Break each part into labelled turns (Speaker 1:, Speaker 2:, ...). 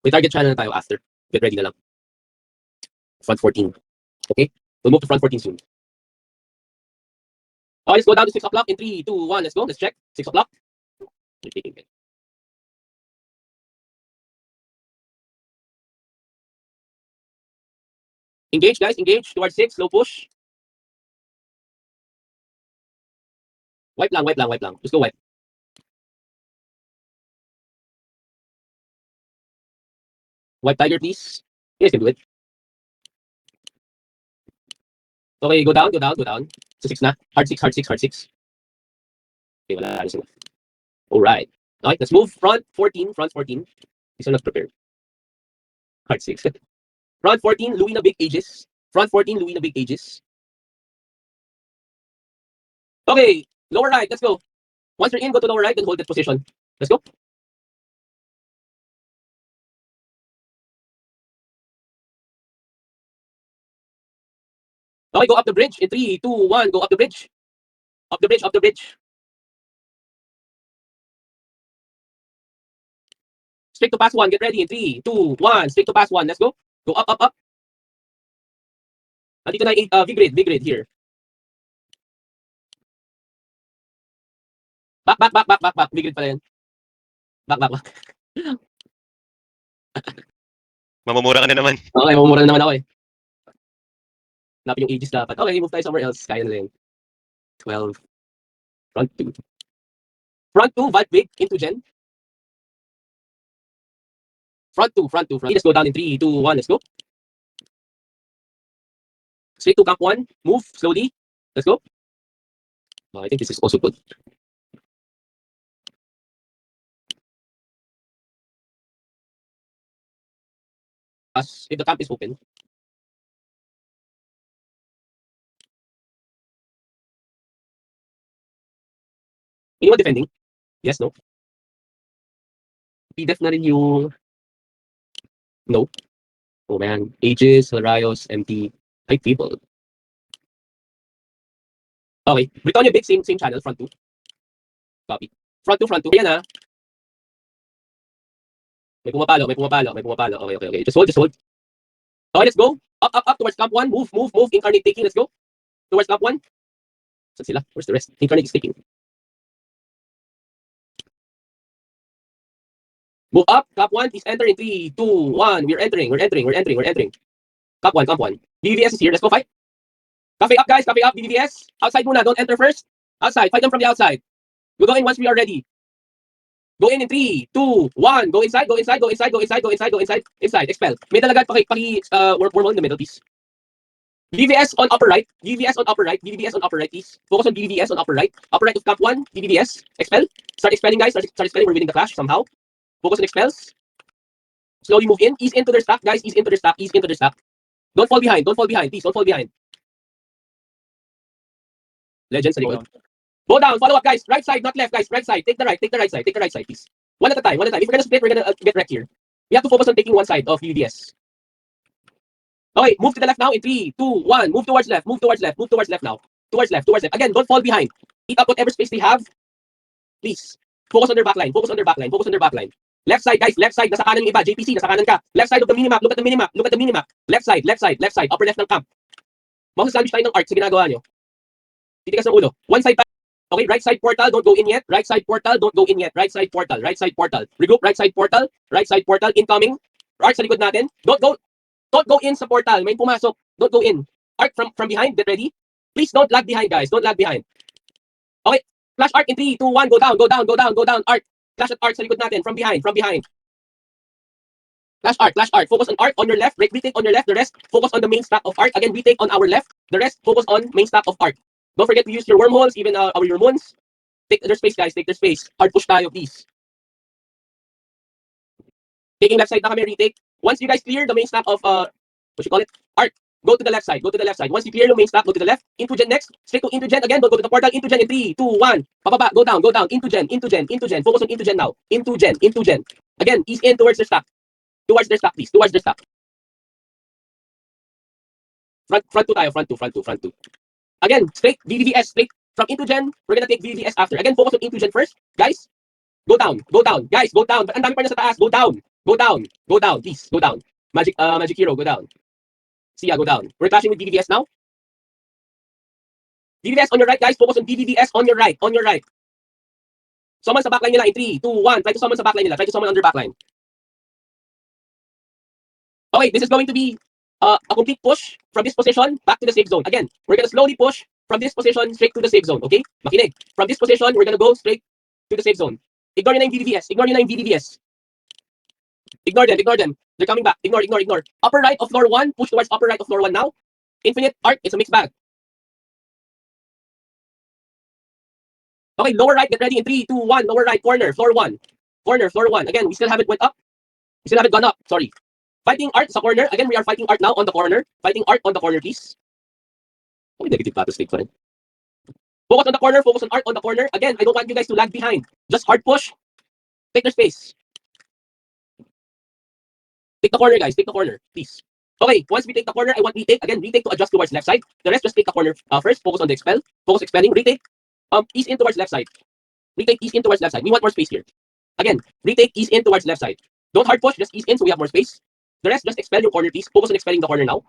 Speaker 1: May target channel na tayo after. Get ready na lang. Front 14. Okay? We'll move to front 14 soon. Oh, let's go down to 6 o'clock in 3, 2, 1. Let's go. Let's check. 6 o'clock. Engage, guys. Engage towards 6. Slow push. Wipe lang, wipe lang, wipe lang. Just go wipe. Wipe tiger, please. You guys can do it. Okay, go down, go down, go down. So 6 na. Hard 6, hard 6, hard 6. Okay, wala na sila. Alright. Okay, let's move. Front 14, front 14. These are not prepared. Hard 6. Front 14, Louis na big ages. Front 14, Louis na big ages. Okay, lower right, let's go. Once you're in, go to lower right and hold that position. Let's go. Okay, go up the bridge in 3, 2, 1. Go up the bridge. Up the bridge, up the bridge. Straight to pass 1. Get ready in 3, 2, 1. Straight to pass 1. Let's go. Go up, up, up. Nandito na yung V-grid here. Back, back, back, back, back, back. V-grid pala yan. Back, back, back.
Speaker 2: Mamumura ka na naman.
Speaker 1: Okay, mamumura na naman ako eh. Hanapin yung ages dapat. Okay, move tayo somewhere else. Kaya na lang. 12. Front 2. Front 2, Vibe big into Gen. Front 2, front 2, front 2. Let's go down in 3, 2, 1. Let's go. Straight to camp 1. Move slowly. Let's go. Oh, I think this is also good. As if the camp is open. Anyone defending? Yes, no? P-def na rin yung... No. Oh man. Aegis, Hilarios, MT. High people. Okay. Britannia big, same channel. Front 2. Copy. Front 2, front 2. Ayan ah. May pumapalo, may pumapalo, may pumapalo. Okay, okay, okay. Just hold, just hold. Okay, let's go. Up, up, up towards camp 1. Move, move, move. Incarnate taking. Let's go. Towards camp 1. Saan sila? Where's the rest? Incarnate is taking. Move up. Cap 1. Please enter in 3, 2, 1. We're entering. We're entering. We're entering. We're entering. Cap 1. Cap 1. BVVS is here. Let's go fight. Cafe up, guys. Cafe up. BVVS. Outside muna. Don't enter first. Outside. Fight them from the outside. We'll go in once we are ready. Go in 3, 2, 1. Go inside. Go inside. Go inside. Go inside. Go inside. Go inside. Inside. Expel. May talaga worm in the middle, please. BVVS on upper right. BVVS on upper right. BVVS on upper right, please. Focus on BVVS on upper right. Upper right of camp 1. BVVS. Expel. Start expelling, guys. Start expelling. We're winning the clash somehow. Focus on expels. Slowly move in. Ease into their stack, guys. Ease into their stack. Ease into their stack. Don't fall behind. Don't fall behind. Please, don't fall behind. Legends, go down. Follow up, guys. Right side, not left, guys. Right side. Take the right. Take the right side. Take the right side, please. One at a time. One at a time. If we're gonna split, we're gonna get wrecked here. We have to focus on taking one side of UVS. Okay, move to the left now in 3, 2, 1. Move towards left. Move towards left. Move towards left now. Towards left. Towards left. Again, don't fall behind. Eat up whatever space they have. Please. Focus on their backline. Focus on their backline. Focus on their backline. Left side, guys. Left side. Nasa kanan yung iba. JPC, nasa kanan ka. Left side of the minimap. Look at the minimap. Look at the minimap. Left side, left side, left side. Upper left ng camp. Magsasandwich tayo ng arc sa ginagawa nyo. Titigas ng ulo. One side pa. Okay, right side portal. Don't go in yet. Right side portal. Don't go in yet. Right side portal. Right side portal. Regroup. Right side portal. Right side portal. Incoming. Arc sa likod natin. Don't go in sa portal. May pumasok. Don't go in. Arc from behind. Get ready. Please don't lag behind, guys. Don't lag behind. Okay. Flash arc in 3, 2, 1. Go down. Go down. Go down. Go down. Arc. Flash at arc sa likod natin. From behind. From behind. Flash arc. Flash arc. Focus on arc on your left. Retake on your left. The rest focus on the main stack of arc. Again, retake on our left. The rest focus on main stack of arc. Don't forget to use your wormholes, even your moons. Take their space, guys. Take their space. Hard push tayo, please. Taking left side na kami, retake. Once you guys clear the main stack of, what you call it? Arc. Go to the left side. Go to the left side. Once you clear the main stack, go to the left. Into gen next. Straight to into gen again. Don't go to the portal. Into gen in 3, 2, 1. Pababa. Go down. Go down. Into gen. Into gen. Into gen. Focus on into gen now. Into gen. Into gen. Again, ease in towards their stack. Towards their stack, please. Towards their stack. Front 2 tayo. Front 2. Front 2. Front 2. Again, straight. VVVS. Straight. From into gen, we're gonna take VVS after. Again, focus on into gen first. Guys, go down. Go down. Guys, go down. Ang dami pa niya sa taas. Go down. Go down, please, go down. Magic Hero, go down. Sia, go down. We're clashing with BVVS now. BVVS on your right, guys. Focus on BVVS on your right, on your right. Summon sa backline nila in 3, 2, 1. Try to summon sa backline nila. Try to summon under backline. Okay, this is going to be a complete push from this position back to the safe zone. Again, we're gonna slowly push from this position straight to the safe zone, okay? Makinig. From this position, we're gonna go straight to the safe zone. Ignore nyo na yung BVVS. Ignore nyo na yung BVVS. Ignore them, ignore them. They're coming back. Ignore, ignore, ignore. Upper right of floor 1. Push towards upper right of floor 1 now. Infinite Arc, it's a mixed bag. Okay, lower right, get ready in 3, 2, 1. Lower right, corner, floor 1. Corner, floor 1. Again, we still haven't went up. We still haven't gone up, sorry. Fighting Art sa corner. Again, we are fighting Art now on the corner. Fighting Art on the corner, please. Okay, negative pato state pa rin. Focus on the corner, focus on Art on the corner. Again, I don't want you guys to lag behind. Just hard push. Take their space. Take the corner, guys. Take the corner, please. Okay, once we take the corner, I want retake. Again, retake to adjust towards left side. The rest, just take the corner first. Focus on the expel. Focus expelling. Retake. Ease in towards left side. Retake, ease in towards left side. We want more space here. Again, retake, ease in towards left side. Don't hard push, just ease in so we have more space. The rest, just expel your corner, please. Focus on expelling the corner now.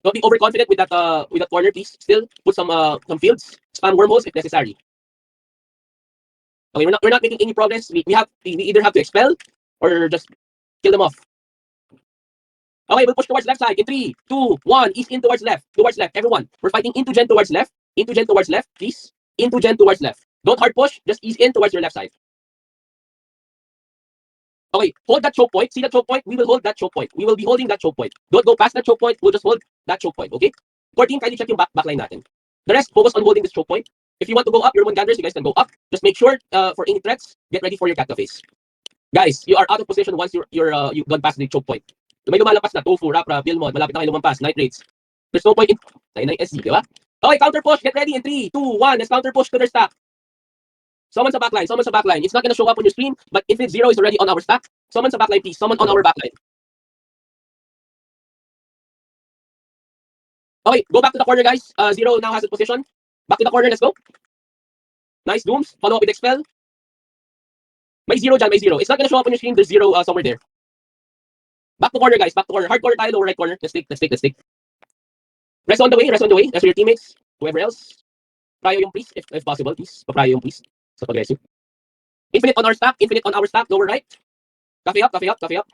Speaker 1: Don't be overconfident with that corner, please. Still put some fields. Spam wormholes if necessary. Okay, we're not making any progress. We either have to expel or just kill them off. Okay, we'll push towards left side in 3, 2, 1. Ease in towards left. Towards left, everyone. We're fighting into gen towards left. Into gen towards left, please. Into gen towards left. Don't hard push, just ease in towards your left side. Okay, hold that choke point. See the choke point? We will hold that choke point. We will be holding that choke point. Don't go past that choke point. We'll just hold that choke point, okay? Core team, kindly check yung backline natin. The rest, focus on holding this choke point. If you want to go up, your one gatherers, you guys can go up. Just make sure for any threats, get ready for your cacta phase. Guys, you are out of position once you've gone past the choke point. May lumalapas na, Tofu, Rapra, Pilmon, malapit na kayo lumampas, Nitrates. There's no point in 99SC, di ba? Okay, counter push, get ready in 3, 2, 1. Let's counter push to their stack. Summon sa backline, summon sa backline. It's not gonna show up on your screen, but Infinite Zero is already on our stack. Summon sa backline, please. Summon on our backline. Okay, go back to the corner, guys. Zero now has a position. Back to the corner, let's go. Nice, Dooms. Follow up with Expel. May zero dyan, may zero. It's not gonna show up on your screen. There's zero somewhere there. Back to corner, guys. Back to corner. Hard corner tayo, lower right corner. Let's take. Rest on the way, rest on the way. Rest for your teammates. Whoever else. Prayo yung please, if possible, please. Paprayo yung please. Sa pag-aggressive. Infinite on our stack. Infinite on our stack. Lower right. Cafe up, cafe up, cafe up.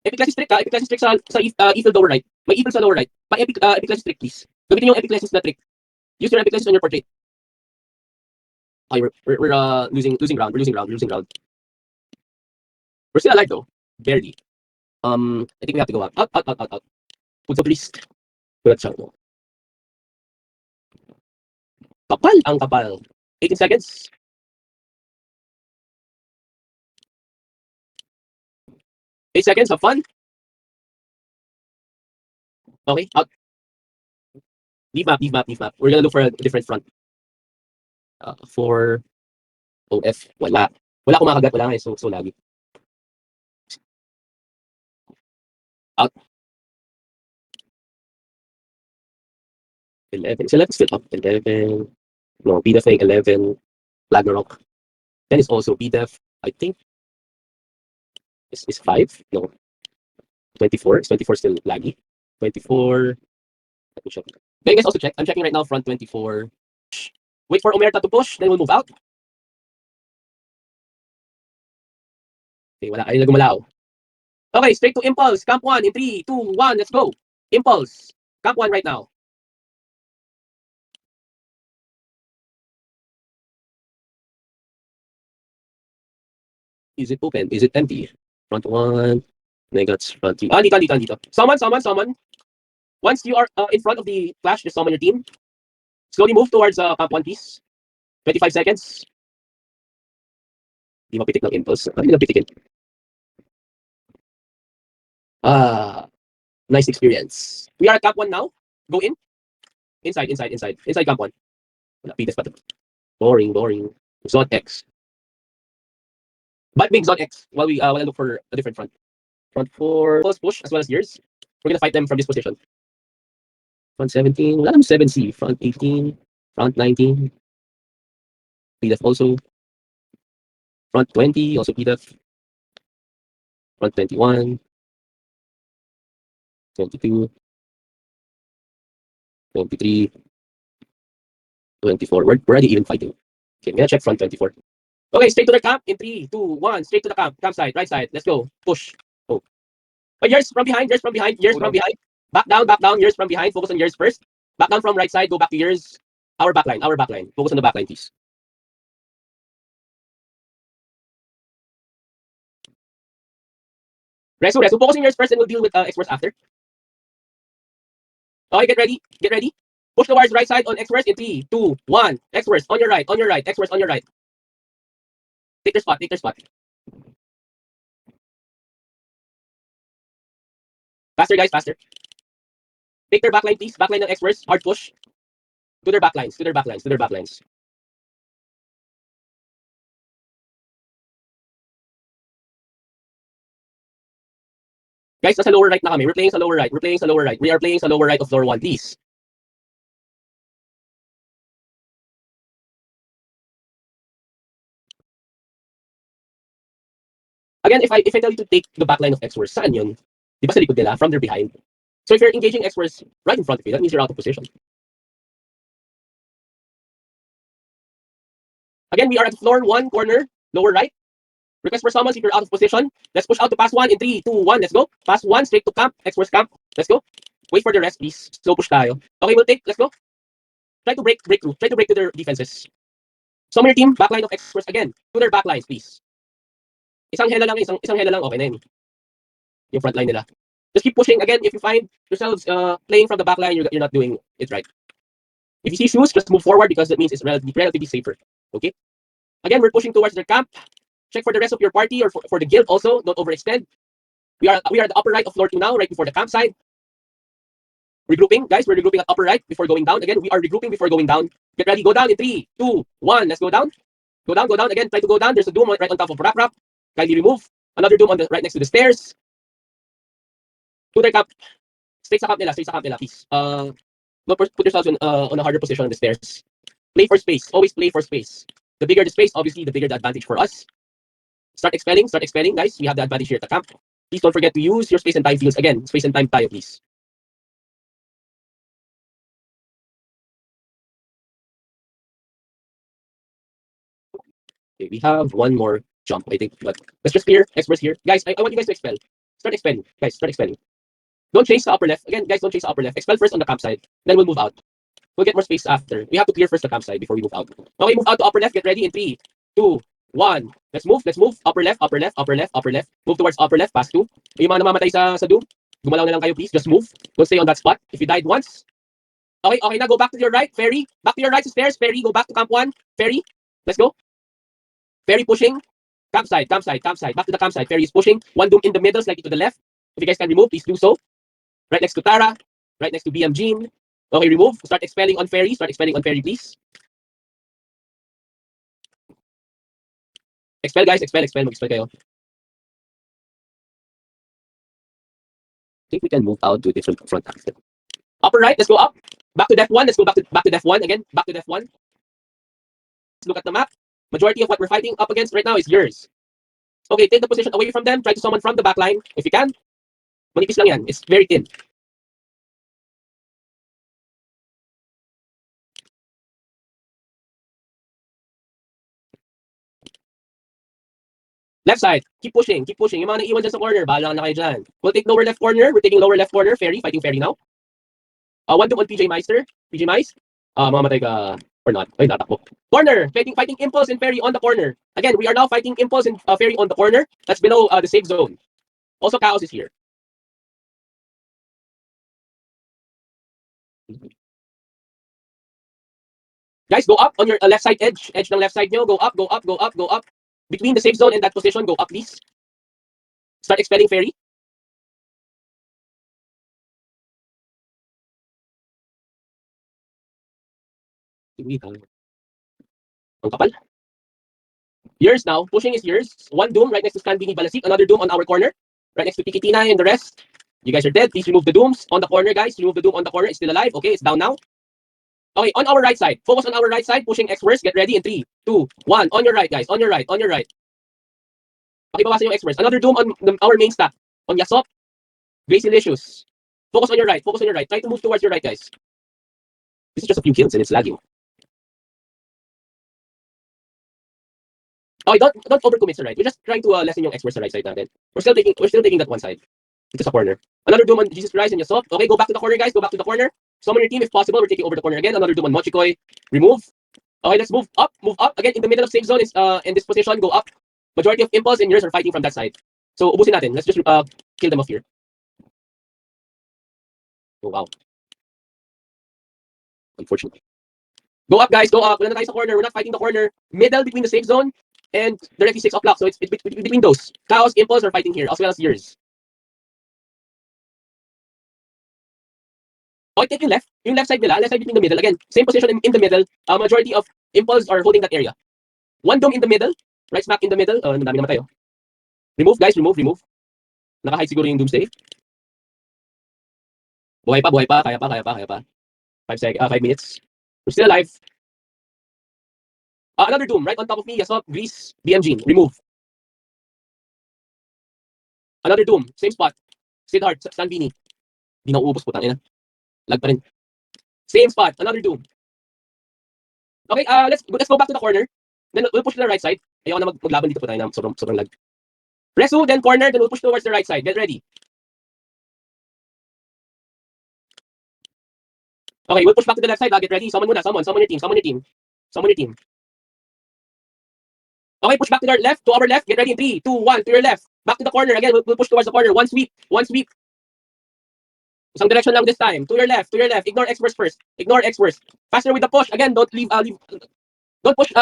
Speaker 1: Epiclasis trick ka. Epiclasis trick sa Evil lower right. May Evil sa lower right. Epiclasis trick, please. Gamitin yung Epiclasis na trick. Use your Epiclasis on your portrait. Okay, we're losing ground. We're losing ground. We're still alive though. Barely. I think we have to go out. Out. Put the priest. Good shot. Kapal ang kapal. 18 seconds. Eight seconds, have fun. Okay, out. Leave map. We're gonna look for a different front. For OF, wala. Wala kumakagat, wala nga eh, so lagi. Out. 11. Is 11 still up? 11. No, BDEF 11. Ragnarok. 10 is also BDEF. I think. Is 5? No. 24. Is 24 still laggy? 24. Let me check. Can you guys also check? I'm checking right now, front 24. Wait for Omerta to push, then we'll move out. Okay, wala. Ayun na gumalaw. Okay, straight to Impulse. Camp 1 in 3, 2, 1. Let's go. Impulse. Camp 1 right now. Is it open? Is it empty? Front 1. Then I got front 2. Dito. Summon. Once you are in front of the flash, just summon your team. Slowly move towards camp 1, please. 25 seconds. Di mapitik ng Impulse. Hindi na pitikin. Nice experience. We are at camp 1 now. Go in. Inside camp 1. Wala, pitas pa to. Boring. Zone X. But big Zone X while we look for a different front. Front 4. Pulse push as well as yours. We're gonna fight them from this position. Front 17. Wala nang 7C. Front 18. Front 19. PDEF also. Front 20, also PDEF. Front 21. 22. 23. 24. We're already even fighting. Okay, I'm gonna check front 24. Okay, straight to the camp in 3, 2, 1. Straight to the camp. Campsite, right side. Let's go. Push. Oh. But yours from behind, yours from behind, yours from behind. Back down, yours from behind. Focus on yours first. Back down from right side, go back to yours. Our backline. Focus on the backline, please. Resu, focus on yours first and we'll deal with X-Force after. Okay, get ready. Push towards right side on X-Force in 3, 2, 1. X-Force on your right, X-Force on your right. Take their spot. Faster, guys, faster. Take their backline, please. Backline ng X-Force. Hard push. To their backlines. Guys, nasa lower right na kami. We're playing sa lower right. We are playing sa lower right of floor 1, please. Again, if I tell you to take the backline of X-Force, saan yun? Di ba sa likod nila? From their behind. So if you're engaging X-Force right in front of you, that means you're out of position. Again, we are at floor 1 corner, lower right. Request for summons if you're out of position. Let's push out to pass 1 in 3, 2, 1. Let's go. Pass 1 straight to camp. X-Force camp. Let's go. Wait for the rest, please. Slow push tayo. Okay, we'll take. Let's go. Try to break through. Try to break to their defenses. Summon your team. Backline of X-Force again. To their backlines, please. Isang hela lang. Okay na yun. Yung front line nila. Just keep pushing. Again, if you find yourselves playing from the backline, you're not doing it right. If you see shoes, just move forward because that means it's relatively safer. Okay? Again, we're pushing towards their camp. Check for the rest of your party or for the guild also. Don't overextend. We are at the upper right of floor 2 now, right before the campsite. Regrouping, guys. We're regrouping at upper right before going down. Again, we are regrouping before going down. Get ready. Go down in 3, 2, 1. Let's go down. Go down. Again, try to go down. There's a doom right on top of Rap. Kindly remove. Another doom on the right next to the stairs. To their camp. Straight sa camp nila, please. Don't put yourselves on a harder position on the stairs. Play for space. Always play for space. The bigger the space, obviously, the bigger the advantage for us. Start expelling, guys. We have the advantage here at the camp. Please don't forget to use your space and time fields. Again, space and time tayo, please. Okay, we have one more jump, I think. But let's just clear. X-Force here. Guys, I want you guys to expel. Start expelling. Guys, start expelling. Don't chase the upper left. Again, guys, don't chase the upper left. Expel first on the campsite. Then we'll move out. We'll get more space after. We have to clear first the campsite before we move out. Okay, move out to upper left. Get ready in 3, 2, 1. Let's move. Upper left. Move towards upper left. Pass 2. Yung mga namamatay sa doom, gumalaw na lang kayo, please. Just move. Don't stay on that spot. If you died once. Okay, now go back to your right. Ferry. Back to your right to stairs. Ferry, go back to camp 1. Ferry. Let's go. Ferry pushing. Campsite. Back to the campsite. Ferry is pushing. One doom in the middle, slightly to the left. If you guys can remove, please do so. Right next to Tara. Right next to BM Jean. Okay, remove. Start expelling on Ferry. Please. Expel, guys. Expel. Mag-expel kayo. I think we can move out to a different front after. Upper right, let's go up. Back to def 1. Let's go back to def 1 again. Back to def 1. Let's look at the map. Majority of what we're fighting up against right now is yours. Okay, take the position away from them. Try to summon from the back line if you can. Manipis lang yan. It's very thin. Left side, keep pushing. Yung mga naiiwan dyan sa corner, bahala na kayo dyan. We'll take lower left corner. We're taking lower left corner. Ferry, fighting Ferry now. One doom on PJ Meister. PJ Mice. Mamamatay ka or not. Ay, natakbo. Corner, fighting Impulse and Ferry on the corner. Again, we are now fighting Impulse and Ferry on the corner. That's below the safe zone. Also, Chaos is here. Guys, go up on your left side edge. Edge ng left side nyo. Go up. Between the safe zone and that position, go up, please. Start expelling Ferry. Ang kapal. Yours now. Pushing is yours. One doom right next to Scan Bini Balasik. Another doom on our corner. Right next to Tikitina and the rest. You guys are dead. Please remove the dooms on the corner, guys. Remove the doom on the corner. It's still alive. Okay, it's down now. Okay, on our right side. Focus on our right side. Pushing X-Verse. Get ready in 3, 2, 1. On your right, guys. On your right. On your right. Pakibawasan yung X-Verse. Another Doom on our main stack. On Yasop. Gracilicious. Focus on your right. Focus on your right. Try to move towards your right, guys. This is just a few kills and it's lagging. Okay, don't overcommit sa right. We're just trying to lessen yung X-Verse sa right side natin. We're still taking that one side. It's a corner. Another Doom on Jesus Christ and Yasop. Okay, go back to the corner, guys. Go back to the corner. Summon your team if possible. We're taking over the corner again. Another Doom on Mochikoy. Remove. Okay, let's move up. Move up. Again, in the middle of safe zone is in this position. Go up. Majority of Impulse and yours are fighting from that side. So, ubusin natin. Let's just kill them off here. Oh, wow. Unfortunately. Go up, guys. Go up. Wala na tayo sa corner. We're not fighting the corner. Middle between the safe zone and directly 6 o'clock. So, it's between those. Chaos, Impulse are fighting here as well as yours. Okay, take yung left. Yung left side nila. Left side between the middle. Again, same position in the middle. Majority of Impulse are holding that area. One Doom in the middle. Right smack in the middle. Madami naman tayo. Remove, guys. Remove. Naka-hide siguro yung Doomsday. Buhay pa. Kaya pa. 5 minutes. We're still alive. Another Doom right on top of me. Yasop, Grease, BMG. Remove. Another Doom. Same spot. Sidhart, Stan Vini. Di na uubos po. Tangina. Lag pa rin. Same spot. Another Doom. Okay, let's go back to the corner. Then we'll push to the right side. Ayoko na maglaban dito po tayo na sobrang lag. Resu, then corner, then we'll push towards the right side. Get ready. Okay, we'll push back to the left side. Get ready. Summon muna. Summon your team. Okay, push back to our left. Get ready in 3, 2, 1. To your left. Back to the corner. Again, we'll push towards the corner. One sweep. Isang direction lang this time. To your left. Ignore X-Verse first. Faster with the push. Again, don't push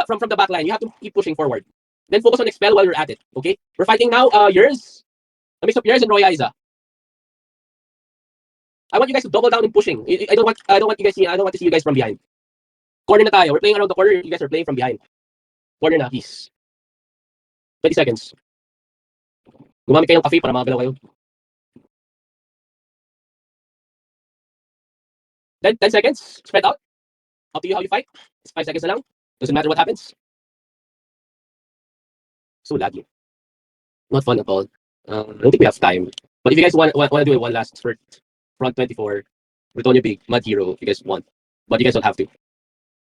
Speaker 1: from the back line. You have to keep pushing forward. Then focus on Expel while you're at it. Okay? We're fighting now yours. A mix of yours and Roy Aiza. I want you guys to double down in pushing. I don't want to see you guys from behind. Corner na tayo. We're playing around the corner. You guys are playing from behind. Corner na, please. 20 seconds. Gumamit kayong cafe para makagalaw kayo. Then 10 seconds. Spread out. Up to you how you fight. It's 5 seconds na lang. Doesn't matter what happens. So laggy. Not fun at all. I don't think we have time. But if you guys want to do it one last spurt, front 24, Retonio Big, Mud Hero, if you guys want. But you guys don't have to.